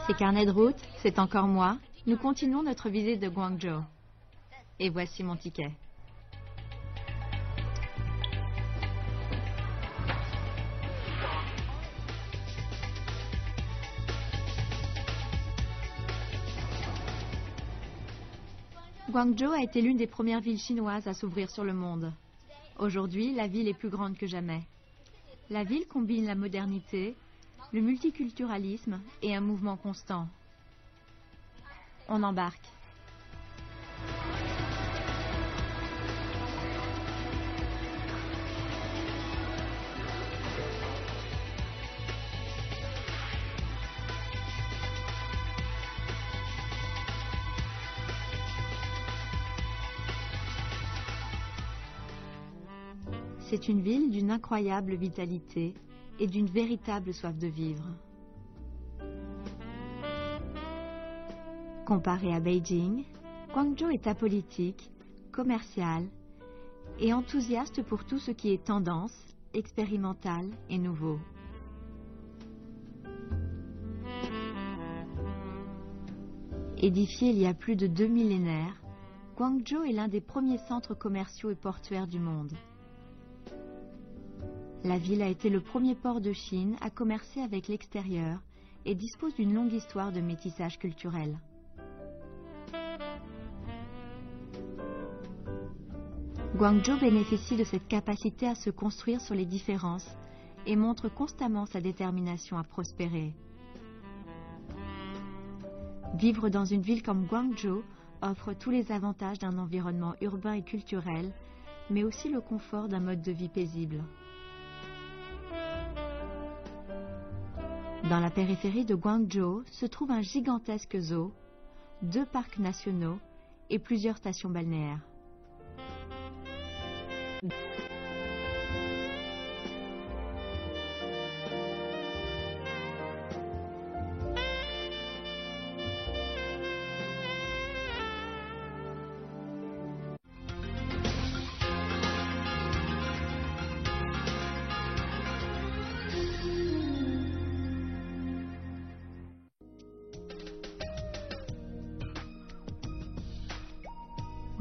Ces carnets de route, c'est encore moi. Nous continuons notre visite de Guangzhou. Et voici mon ticket. Guangzhou a été l'une des premières villes chinoises à s'ouvrir sur le monde. Aujourd'hui, la ville est plus grande que jamais. La ville combine la modernité, le multiculturalisme et un mouvement constant. On embarque. C'est une ville d'une incroyable vitalité et d'une véritable soif de vivre. Comparé à Beijing, Guangzhou est apolitique, commercial et enthousiaste pour tout ce qui est tendance, expérimental et nouveau. Édifié il y a plus de 2 millénaires, Guangzhou est l'un des premiers centres commerciaux et portuaires du monde. La ville a été le premier port de Chine à commercer avec l'extérieur et dispose d'une longue histoire de métissage culturel. Guangzhou bénéficie de cette capacité à se construire sur les différences et montre constamment sa détermination à prospérer. Vivre dans une ville comme Guangzhou offre tous les avantages d'un environnement urbain et culturel, mais aussi le confort d'un mode de vie paisible. Dans la périphérie de Guangzhou se trouve un gigantesque zoo, 2 parcs nationaux et plusieurs stations balnéaires.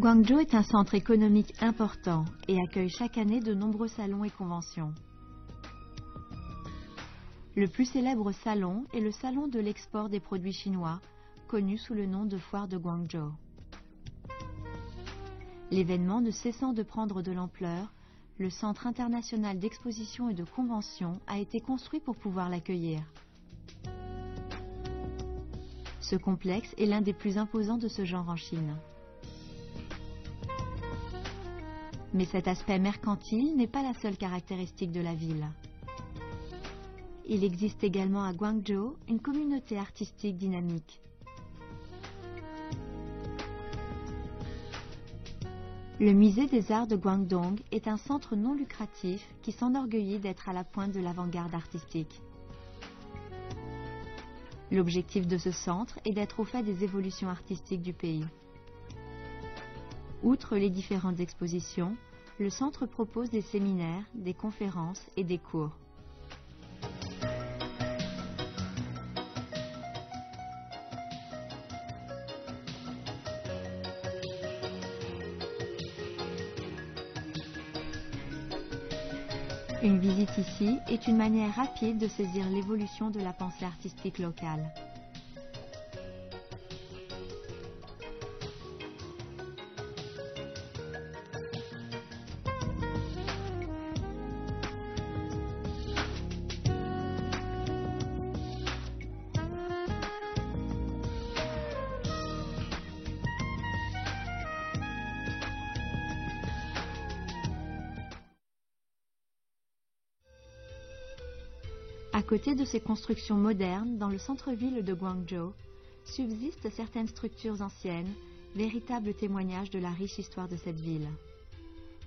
Guangzhou est un centre économique important et accueille chaque année de nombreux salons et conventions. Le plus célèbre salon est le salon de l'export des produits chinois, connu sous le nom de foire de Guangzhou. L'événement ne cessant de prendre de l'ampleur, le Centre international d'exposition et de convention a été construit pour pouvoir l'accueillir. Ce complexe est l'un des plus imposants de ce genre en Chine. Mais cet aspect mercantile n'est pas la seule caractéristique de la ville. Il existe également à Guangzhou une communauté artistique dynamique. Le musée des arts de Guangdong est un centre non lucratif qui s'enorgueillit d'être à la pointe de l'avant-garde artistique. L'objectif de ce centre est d'être au fait des évolutions artistiques du pays. Outre les différentes expositions, le centre propose des séminaires, des conférences et des cours. Une visite ici est une manière rapide de saisir l'évolution de la pensée artistique locale. À côté de ces constructions modernes, dans le centre-ville de Guangzhou, subsistent certaines structures anciennes, véritables témoignages de la riche histoire de cette ville.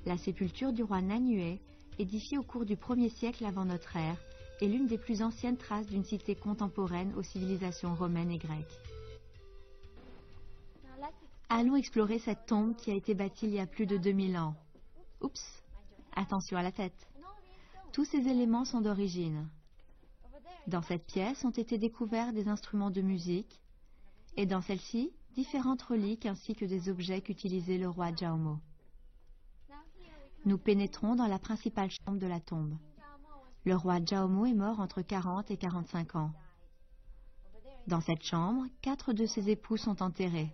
La sépulture du roi Nanyue, édifiée au cours du 1er siècle avant notre ère, est l'une des plus anciennes traces d'une cité contemporaine aux civilisations romaines et grecques. Allons explorer cette tombe qui a été bâtie il y a plus de 2000 ans. Oups, attention à la tête. Tous ces éléments sont d'origine. Dans cette pièce ont été découverts des instruments de musique et dans celle-ci, différentes reliques ainsi que des objets qu'utilisait le roi Jaumo. Nous pénétrons dans la principale chambre de la tombe. Le roi Jaumo est mort entre 40 et 45 ans. Dans cette chambre, 4 de ses époux sont enterrés.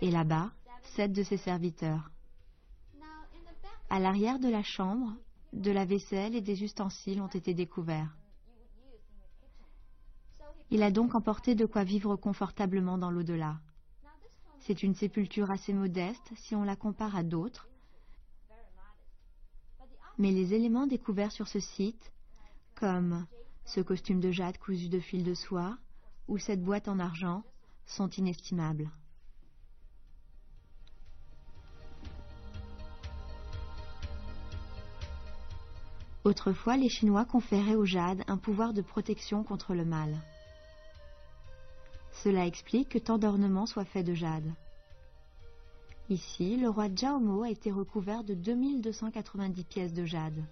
Et là-bas, 7 de ses serviteurs. À l'arrière de la chambre, de la vaisselle et des ustensiles ont été découverts. Il a donc emporté de quoi vivre confortablement dans l'au-delà. C'est une sépulture assez modeste si on la compare à d'autres, mais les éléments découverts sur ce site, comme ce costume de jade cousu de fil de soie ou cette boîte en argent, sont inestimables. Autrefois, les Chinois conféraient au jade un pouvoir de protection contre le mal. Cela explique que tant d'ornements soient faits de jade. Ici, le roi Jaumo a été recouvert de 2290 pièces de jade.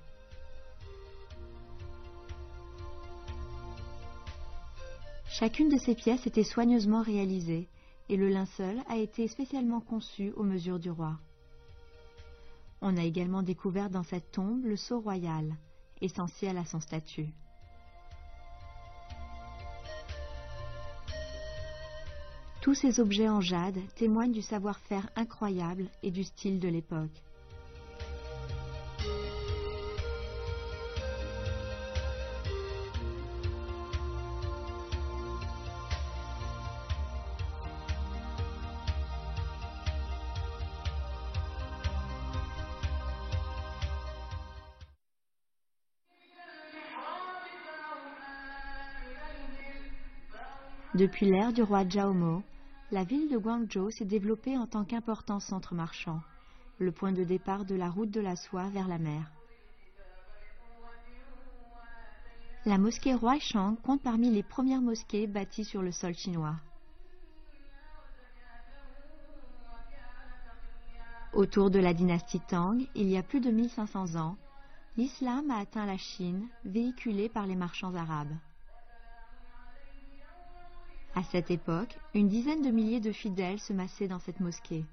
Chacune de ces pièces était soigneusement réalisée et le linceul a été spécialement conçu aux mesures du roi. On a également découvert dans cette tombe le sceau royal, essentiel à son statut. Tous ces objets en jade témoignent du savoir-faire incroyable et du style de l'époque. Depuis l'ère du roi Jaumo, la ville de Guangzhou s'est développée en tant qu'important centre marchand, le point de départ de la route de la soie vers la mer. La mosquée Huaishang compte parmi les premières mosquées bâties sur le sol chinois. Autour de la dynastie Tang, il y a plus de 1500 ans, l'islam a atteint la Chine, véhiculé par les marchands arabes. À cette époque, une dizaine de milliers de fidèles se massaient dans cette mosquée.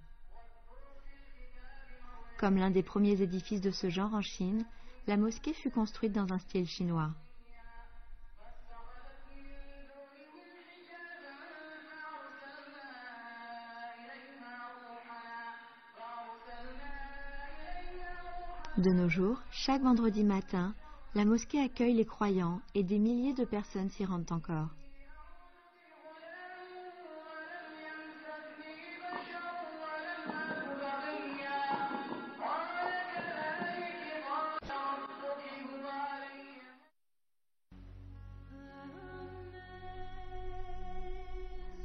Comme l'un des premiers édifices de ce genre en Chine, la mosquée fut construite dans un style chinois. De nos jours, chaque vendredi matin, la mosquée accueille les croyants et des milliers de personnes s'y rendent encore.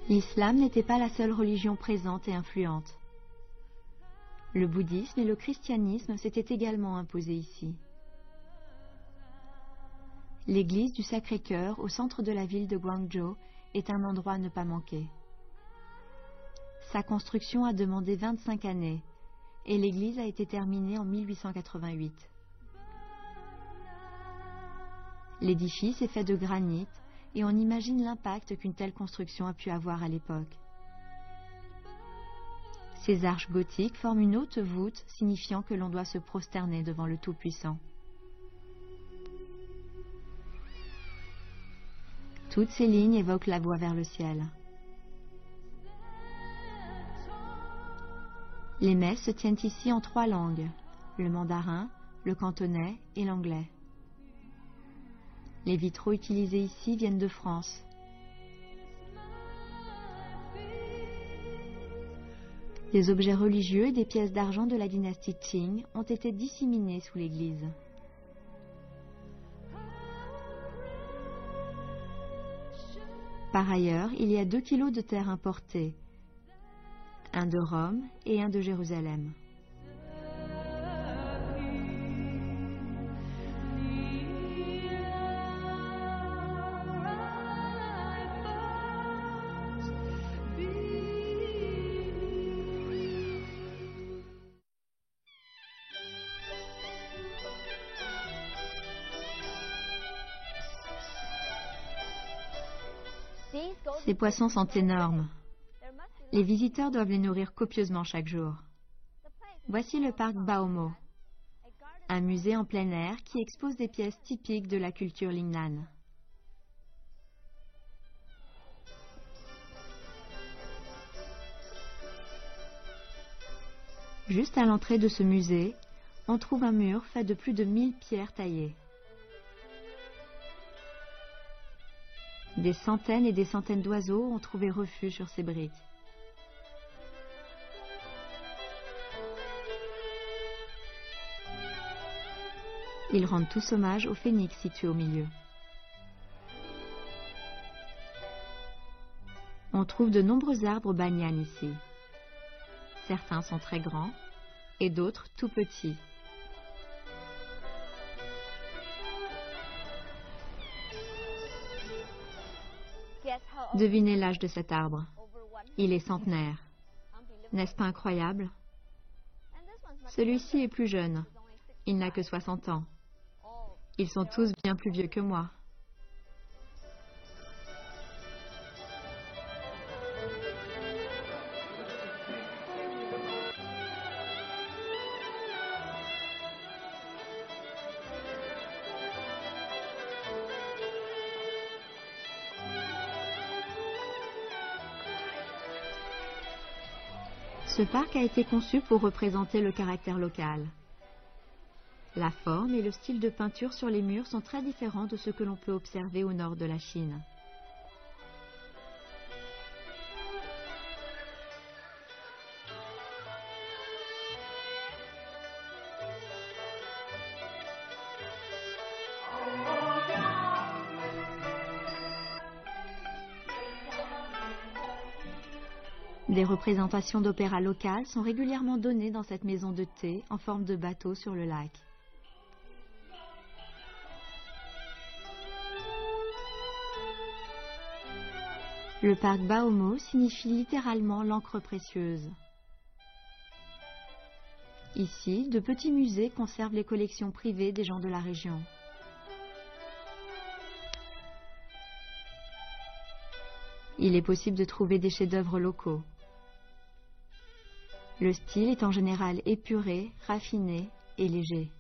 L'islam n'était pas la seule religion présente et influente. Le bouddhisme et le christianisme s'étaient également imposés ici. L'église du Sacré-Cœur, au centre de la ville de Guangzhou, est un endroit à ne pas manquer. Sa construction a demandé 25 années et l'église a été terminée en 1888. L'édifice est fait de granit et on imagine l'impact qu'une telle construction a pu avoir à l'époque. Ces arches gothiques forment une haute voûte signifiant que l'on doit se prosterner devant le Tout-Puissant. Toutes ces lignes évoquent la voie vers le ciel. Les messes se tiennent ici en 3 langues, le mandarin, le cantonais et l'anglais. Les vitraux utilisés ici viennent de France. Des objets religieux et des pièces d'argent de la dynastie Qing ont été disséminés sous l'église. Par ailleurs, il y a 2 kilos de terre importée, un de Rome et un de Jérusalem. Ces poissons sont énormes. Les visiteurs doivent les nourrir copieusement chaque jour. Voici le parc Baomo, un musée en plein air qui expose des pièces typiques de la culture Lingnan. Juste à l'entrée de ce musée, on trouve un mur fait de plus de 1000 pierres taillées. Des centaines et des centaines d'oiseaux ont trouvé refuge sur ces briques. Ils rendent tous hommage au phénix situé au milieu. On trouve de nombreux arbres banyan ici. Certains sont très grands et d'autres tout petits. Devinez l'âge de cet arbre. Il est centenaire. N'est-ce pas incroyable? Celui-ci est plus jeune. Il n'a que 60 ans. Ils sont tous bien plus vieux que moi. Ce parc a été conçu pour représenter le caractère local. La forme et le style de peinture sur les murs sont très différents de ce que l'on peut observer au nord de la Chine. Des représentations d'opéra locales sont régulièrement données dans cette maison de thé en forme de bateau sur le lac. Le parc Baomo signifie littéralement l'encre précieuse. Ici, de petits musées conservent les collections privées des gens de la région. Il est possible de trouver des chefs-d'œuvre locaux. Le style est en général épuré, raffiné et léger.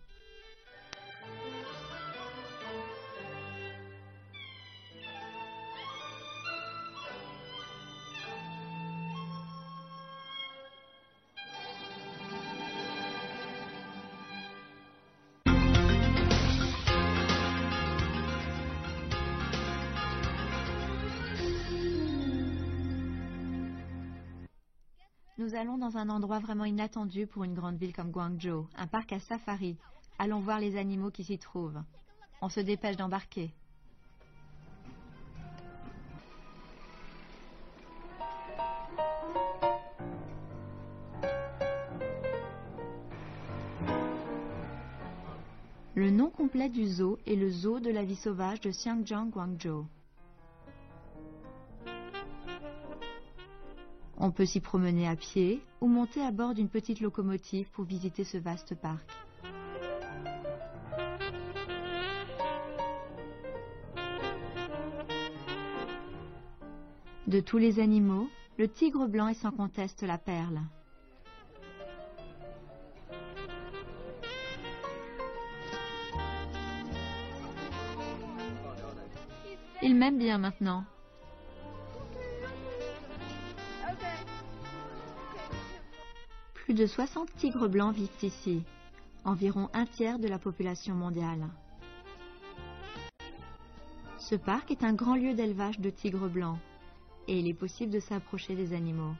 Nous allons dans un endroit vraiment inattendu pour une grande ville comme Guangzhou, un parc à safari. Allons voir les animaux qui s'y trouvent. On se dépêche d'embarquer. Le nom complet du zoo est le zoo de la vie sauvage de Xiangjiang Guangzhou. On peut s'y promener à pied ou monter à bord d'une petite locomotive pour visiter ce vaste parc. De tous les animaux, le tigre blanc est sans conteste la perle. Il m'aime bien maintenant. Plus de 60 tigres blancs vivent ici, environ un tiers de la population mondiale. Ce parc est un grand lieu d'élevage de tigres blancs et il est possible de s'approcher des animaux.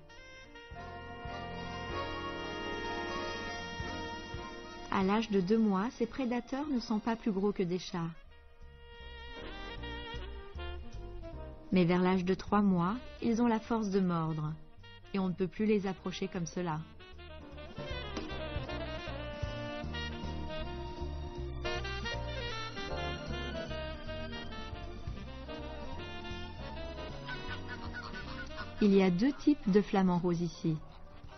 À l'âge de 2 mois, ces prédateurs ne sont pas plus gros que des chats. Mais vers l'âge de 3 mois, ils ont la force de mordre et on ne peut plus les approcher comme cela. Il y a 2 types de flamants roses ici.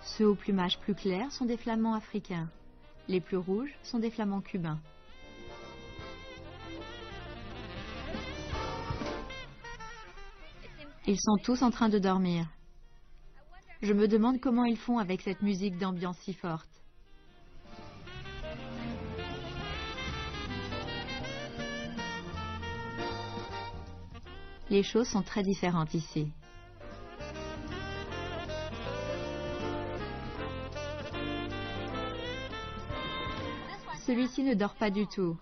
Ceux au plumage plus clair sont des flamands africains. Les plus rouges sont des flamands cubains. Ils sont tous en train de dormir. Je me demande comment ils font avec cette musique d'ambiance si forte. Les choses sont très différentes ici. Celui-ci ne dort pas du tout.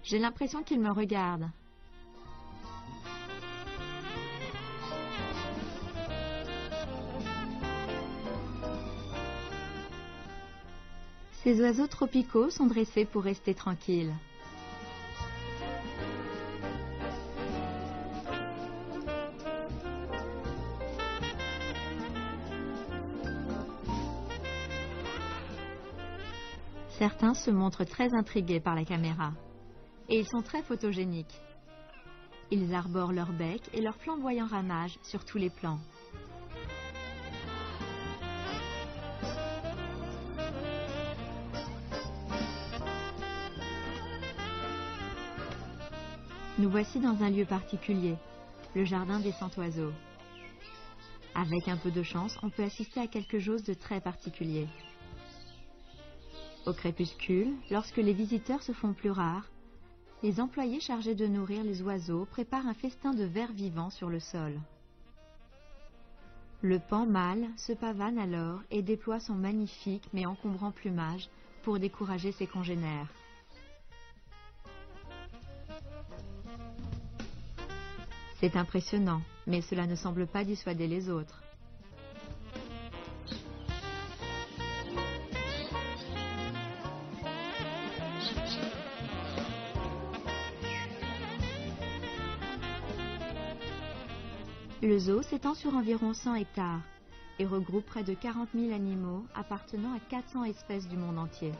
J'ai l'impression qu'il me regarde. Ces oiseaux tropicaux sont dressés pour rester tranquilles. Certains se montrent très intrigués par la caméra. Et ils sont très photogéniques. Ils arborent leur bec et leur flamboyant ramage sur tous les plans. Nous voici dans un lieu particulier, le jardin des 100 oiseaux. Avec un peu de chance, on peut assister à quelque chose de très particulier. Au crépuscule, lorsque les visiteurs se font plus rares, les employés chargés de nourrir les oiseaux préparent un festin de vers vivants sur le sol. Le paon mâle se pavane alors et déploie son magnifique mais encombrant plumage pour décourager ses congénères. C'est impressionnant, mais cela ne semble pas dissuader les autres. Le zoo s'étend sur environ 100 hectares et regroupe près de 40 000 animaux appartenant à 400 espèces du monde entier.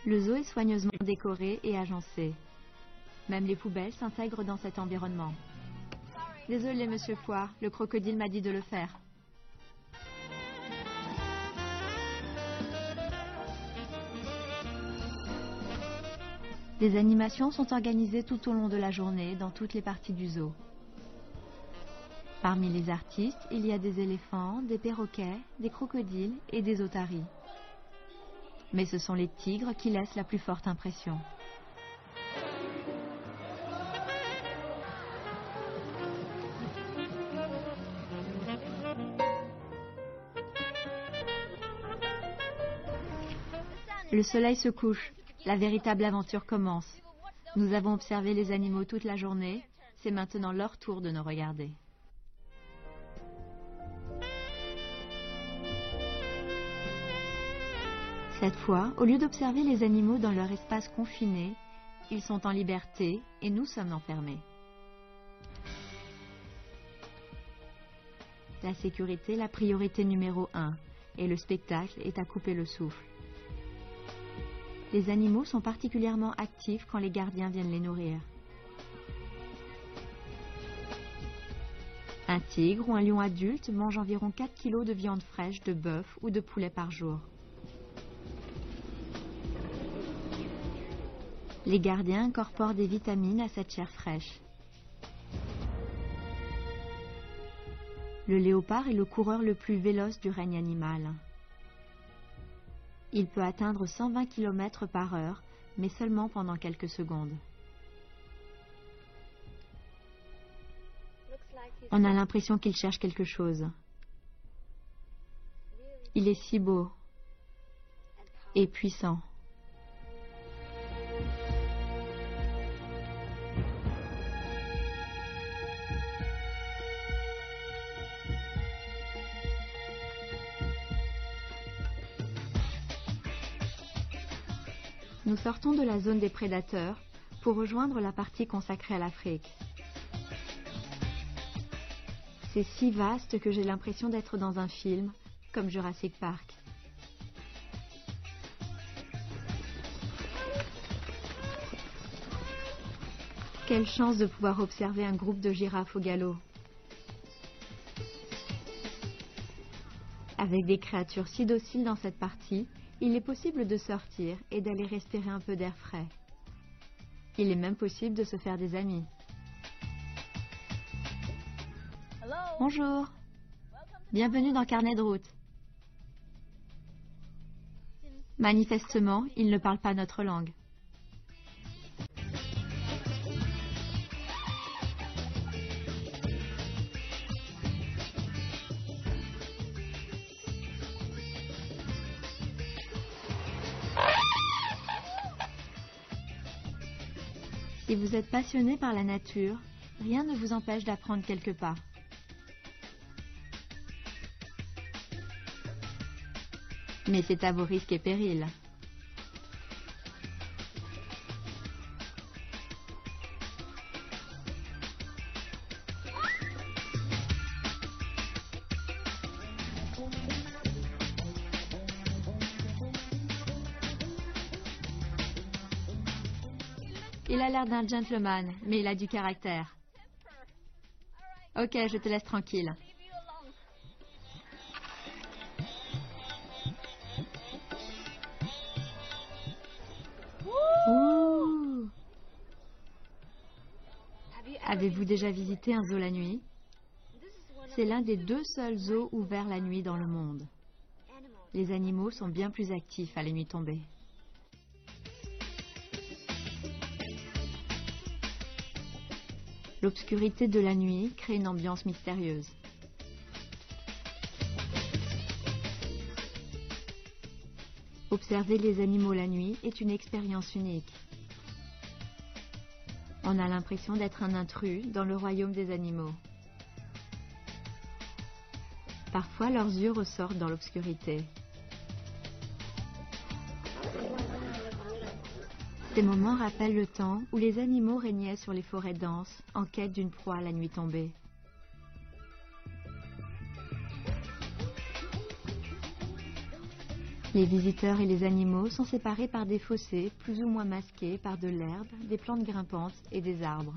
Le zoo est soigneusement décoré et agencé. Même les poubelles s'intègrent dans cet environnement. Désolé, monsieur Foire, le crocodile m'a dit de le faire. Des animations sont organisées tout au long de la journée dans toutes les parties du zoo. Parmi les artistes, il y a des éléphants, des perroquets, des crocodiles et des otaries. Mais ce sont les tigres qui laissent la plus forte impression. Le soleil se couche, la véritable aventure commence. Nous avons observé les animaux toute la journée, c'est maintenant leur tour de nous regarder. Cette fois, au lieu d'observer les animaux dans leur espace confiné, ils sont en liberté et nous sommes enfermés. La sécurité, la priorité numéro 1, et le spectacle est à couper le souffle. Les animaux sont particulièrement actifs quand les gardiens viennent les nourrir. Un tigre ou un lion adulte mange environ 4 kg de viande fraîche de bœuf ou de poulet par jour. Les gardiens incorporent des vitamines à cette chair fraîche. Le léopard est le coureur le plus véloce du règne animal. Il peut atteindre 120 km/h, mais seulement pendant quelques secondes. On a l'impression qu'il cherche quelque chose. Il est si beau et puissant. Nous sortons de la zone des prédateurs pour rejoindre la partie consacrée à l'Afrique. C'est si vaste que j'ai l'impression d'être dans un film, comme Jurassic Park. Quelle chance de pouvoir observer un groupe de girafes au galop. Avec des créatures si dociles dans cette partie, il est possible de sortir et d'aller respirer un peu d'air frais. Il est même possible de se faire des amis. Bonjour. Bienvenue dans Carnet de route. Manifestement, ils ne parlent pas notre langue. Si vous êtes passionné par la nature, rien ne vous empêche d'apprendre quelques pas. Mais c'est à vos risques et périls. Il a l'air d'un gentleman, mais il a du caractère. Ok, je te laisse tranquille. Ouh. Avez-vous déjà visité un zoo la nuit? C'est l'un des 2 seuls zoos ouverts la nuit dans le monde. Les animaux sont bien plus actifs à la nuit tombée. L'obscurité de la nuit crée une ambiance mystérieuse. Observer les animaux la nuit est une expérience unique. On a l'impression d'être un intrus dans le royaume des animaux. Parfois, leurs yeux ressortent dans l'obscurité. Ces moments rappellent le temps où les animaux régnaient sur les forêts denses en quête d'une proie la nuit tombée. Les visiteurs et les animaux sont séparés par des fossés plus ou moins masqués par de l'herbe, des plantes grimpantes et des arbres.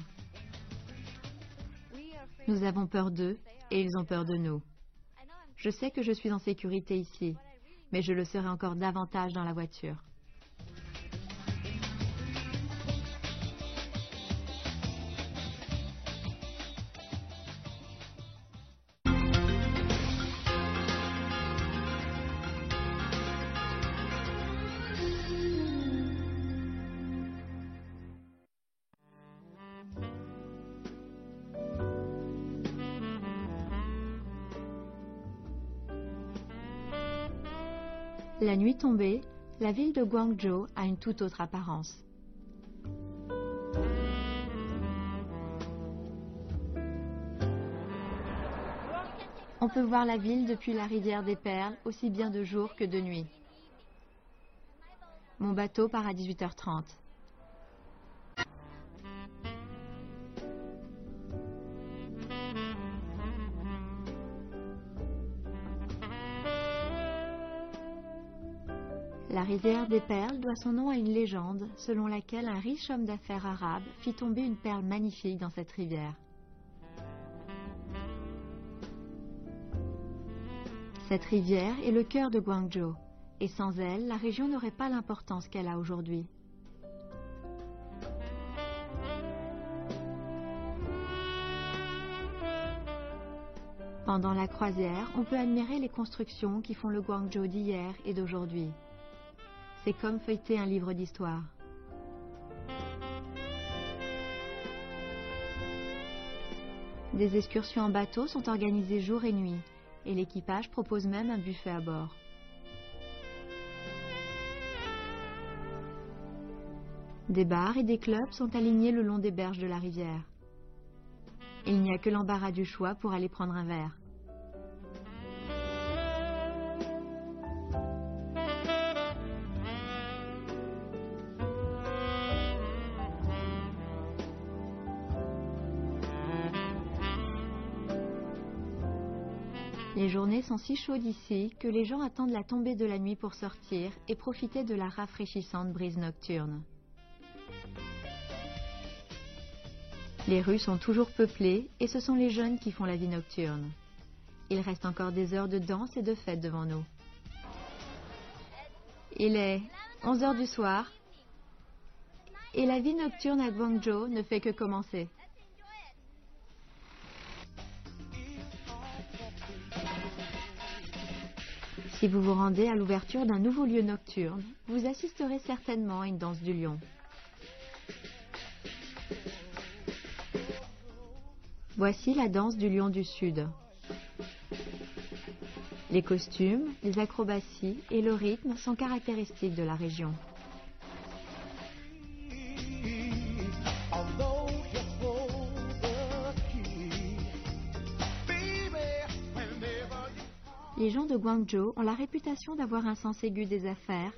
Nous avons peur d'eux et ils ont peur de nous. Je sais que je suis en sécurité ici, mais je le serai encore davantage dans la voiture. La nuit tombée, la ville de Guangzhou a une toute autre apparence. On peut voir la ville depuis la rivière des Perles aussi bien de jour que de nuit. Mon bateau part à 18h30. La rivière des Perles doit son nom à une légende selon laquelle un riche homme d'affaires arabe fit tomber une perle magnifique dans cette rivière. Cette rivière est le cœur de Guangzhou, et sans elle, la région n'aurait pas l'importance qu'elle a aujourd'hui. Pendant la croisière, on peut admirer les constructions qui font le Guangzhou d'hier et d'aujourd'hui. C'est comme feuilleter un livre d'histoire. Des excursions en bateau sont organisées jour et nuit, et l'équipage propose même un buffet à bord. Des bars et des clubs sont alignés le long des berges de la rivière. Il n'y a que l'embarras du choix pour aller prendre un verre. Les journées sont si chaudes ici que les gens attendent la tombée de la nuit pour sortir et profiter de la rafraîchissante brise nocturne. Les rues sont toujours peuplées et ce sont les jeunes qui font la vie nocturne. Il reste encore des heures de danse et de fête devant nous. Il est 11 h du soir Et la vie nocturne à Guangzhou ne fait que commencer. Si vous vous rendez à l'ouverture d'un nouveau lieu nocturne, vous assisterez certainement à une danse du lion. Voici la danse du lion du Sud. Les costumes, les acrobaties et le rythme sont caractéristiques de la région. Les gens de Guangzhou ont la réputation d'avoir un sens aigu des affaires,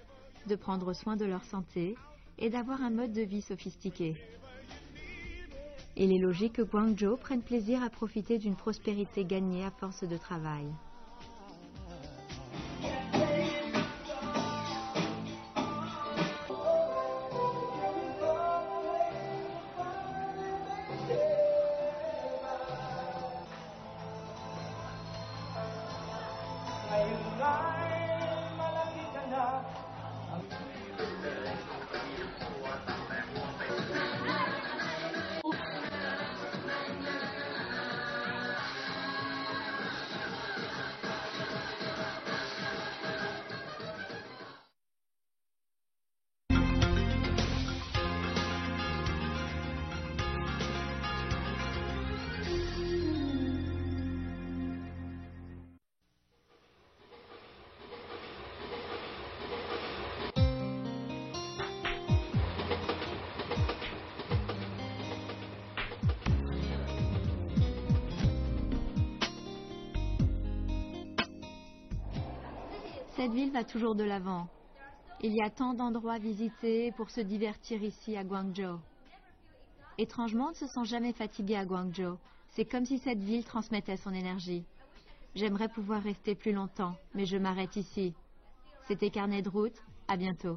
de prendre soin de leur santé et d'avoir un mode de vie sophistiqué. Il est logique que Guangzhou prenne plaisir à profiter d'une prospérité gagnée à force de travail. Cette ville va toujours de l'avant. Il y a tant d'endroits à visiter pour se divertir ici à Guangzhou. Étrangement, on ne se sent jamais fatigué à Guangzhou. C'est comme si cette ville transmettait son énergie. J'aimerais pouvoir rester plus longtemps, mais je m'arrête ici. C'était Carnet de route, à bientôt.